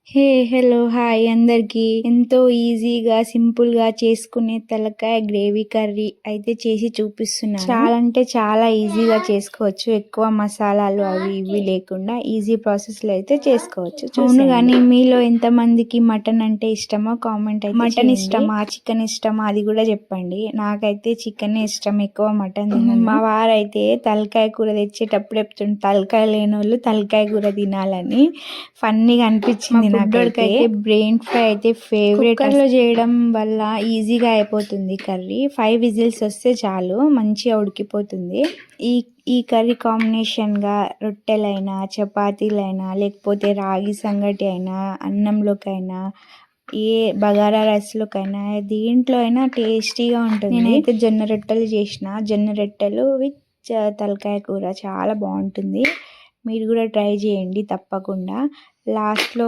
Hello, hi అందరికి. ఎంతో ఈజీగా సింపుల్గా చేసుకునే తలకాయ గ్రేవీ కర్రీ అయితే చేసి చూపిస్తున్నాను. చాలా అంటే చాలా ఈజీగా చేసుకోవచ్చు. ఎక్కువ మసాలాలు అవి ఇవి లేకుండా ఈజీ ప్రాసెస్లో అయితే చేసుకోవచ్చు. అవును, కానీ మీలో ఎంతమందికి మటన్ అంటే ఇష్టమో కామెంట్ అయితే మటన్ ఇష్టమా చికెన్ ఇష్టమా అది కూడా చెప్పండి. నాకైతే చికెన్ ఇష్టం, ఎక్కువ మటన్ తినను. మా వారైతే తలకాయ కూర తెచ్చేటప్పుడు చెప్తుండే తలకాయ లేని వాళ్ళు తలకాయ కూర తినాలని. ఫన్నీగా అనిపించింది నాకైతే. బ్రెయిన్ ఫ్రై అయితే ఫేవరెట్. కుక్కర్లో చేయడం వల్ల ఈజీగా అయిపోతుంది కర్రీ. 5 విజిల్స్ వస్తే చాలు, మంచిగా ఉడికిపోతుంది. ఈ కర్రీ కాంబినేషన్గా రొట్టెలైనా చపాతీలైనా లేకపోతే రాగి సంగటి అయినా అన్నంలోకైనా ఏ బగారా రైస్లోకైనా దేంట్లో అయినా టేస్టీగా ఉంటుంది. నేనైతే జొన్న రొట్టెలు చేసిన, జొన్న రొట్టెలు విత్ తలకాయ కూర చాలా బాగుంటుంది. మీరు కూడా ట్రై చేయండి తప్పకుండా. లాస్ట్లో